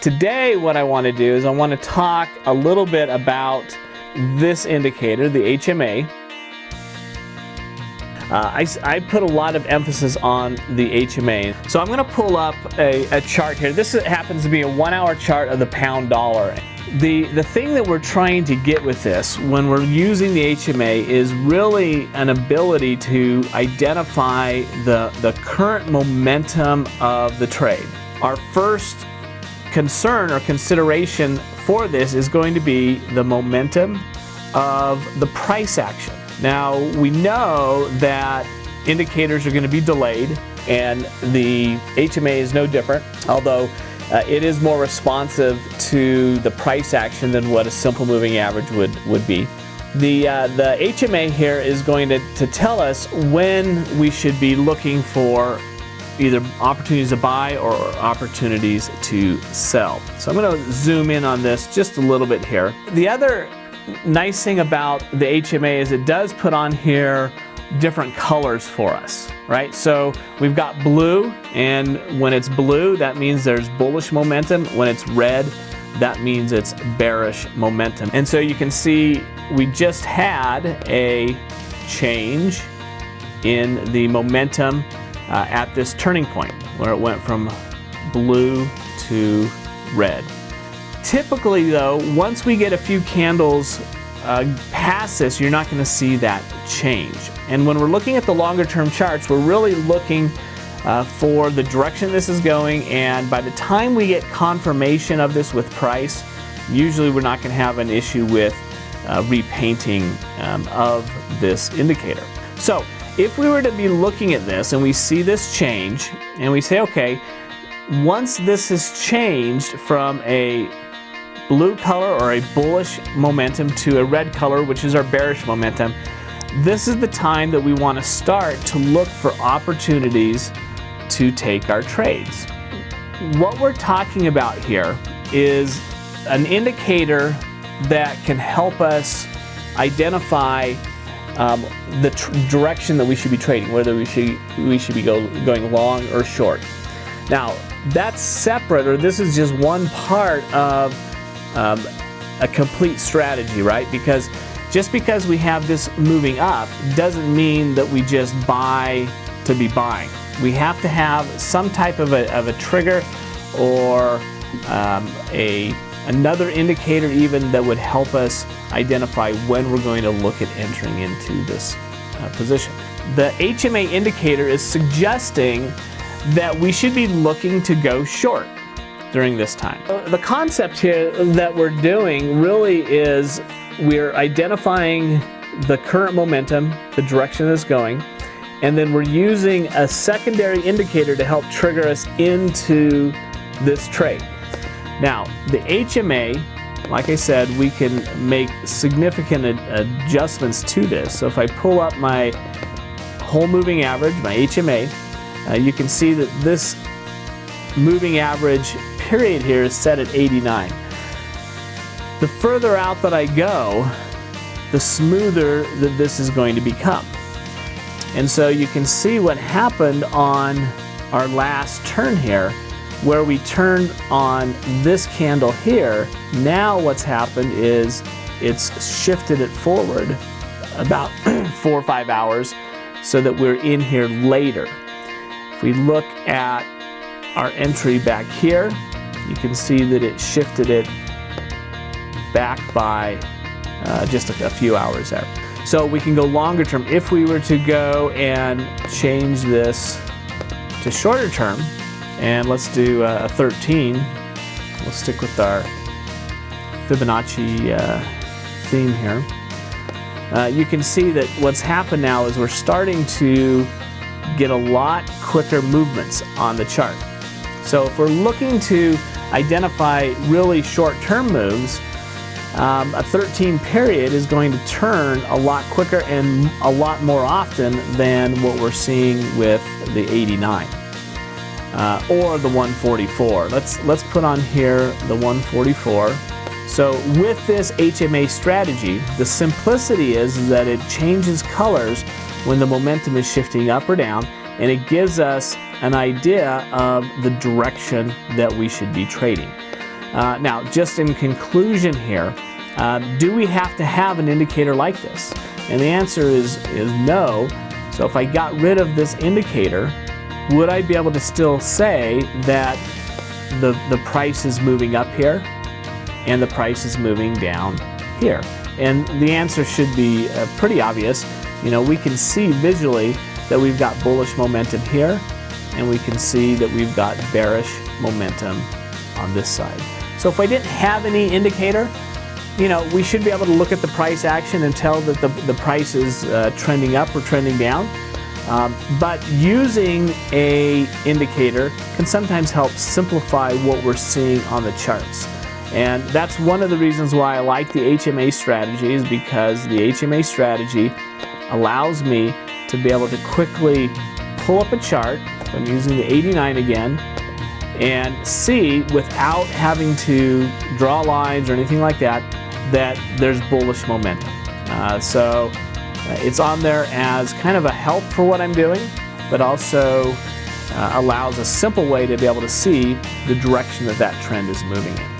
Today what I want to do is I want to talk a little bit about this indicator, the HMA. I put a lot of emphasis on the HMA. So I'm going to pull up a chart here. This happens to be a 1-hour chart of the pound dollar. The thing that we're trying to get with this when we're using the HMA is really an ability to identify the current momentum of the trade. Our first concern or consideration for this is going to be the momentum of the price action. Now, we know that indicators are going to be delayed, and the HMA is no different, although it is more responsive to the price action than what a simple moving average would be. The HMA here is going to tell us when we should be looking for either opportunities to buy or opportunities to sell. So I'm going to zoom in on this just a little bit here. The other nice thing about the HMA is it does put on here different colors for us, right? So we've got blue, and when it's blue, that means there's bullish momentum. When it's red, that means it's bearish momentum. And so you can see we just had a change in the momentum at this turning point where it went from blue to red. Typically though, once we get a few candles past this, you're not going to see that change. And when we're looking at the longer term charts, we're really looking for the direction this is going, and by the time we get confirmation of this with price, usually we're not going to have an issue with repainting of this indicator. So if we were to be looking at this and we see this change and we say, okay, once this has changed from a blue color or a bullish momentum to a red color, which is our bearish momentum, this is the time that we want to start to look for opportunities to take our trades. What we're talking about here is an indicator that can help us identify the direction that we should be trading, whether we should be going long or short. Now, that's separate, or this is just one part of a complete strategy, right? Because just because we have this moving up doesn't mean that we just buy to be buying. We have to have some type of a trigger or another indicator even that would help us identify when we're going to look at entering into this position. The HMA indicator is suggesting that we should be looking to go short during this time. The concept here that we're doing really is we're identifying the current momentum, the direction it's going, and then we're using a secondary indicator to help trigger us into this trade. Now, the HMA, like I said, we can make significant adjustments to this. So if I pull up my whole moving average, my HMA, you can see that this moving average period here is set at 89. The further out that I go, the smoother that this is going to become. And so you can see what happened on our last turn here, where we turned on this candle here. Now what's happened is it's shifted it forward about 4 or 5 hours so that we're in here later. If we look at our entry back here, you can see that it shifted it back by just a few hours there. So we can go longer term. If we were to go and change this to shorter term, and let's do a 13, we'll stick with our Fibonacci theme here. You can see that what's happened now is we're starting to get a lot quicker movements on the chart. So if we're looking to identify really short-term moves, a 13 period is going to turn a lot quicker and a lot more often than what we're seeing with the 89 or the 144. Let's put on here the 144. So with this HMA strategy, the simplicity is that it changes colors when the momentum is shifting up or down, and it gives us an idea of the direction that we should be trading. Now, just in conclusion here, do we have to have an indicator like this? And the answer is no. So if I got rid of this indicator, would I be able to still say that the price is moving up here and the price is moving down here? And the answer should be pretty obvious. You know, we can see visually that we've got bullish momentum here, and we can see that we've got bearish momentum on this side. So if I didn't have any indicator, you know, we should be able to look at the price action and tell that the price is trending up or trending down. But using a indicator can sometimes help simplify what we're seeing on the charts. And that's one of the reasons why I like the HMA strategy, is because the HMA strategy allows me to be able to quickly pull up a chart. I'm using the 89 again, and see without having to draw lines or anything like that, that there's bullish momentum. So it's on there as kind of a help for what I'm doing, but also allows a simple way to be able to see the direction that that trend is moving in.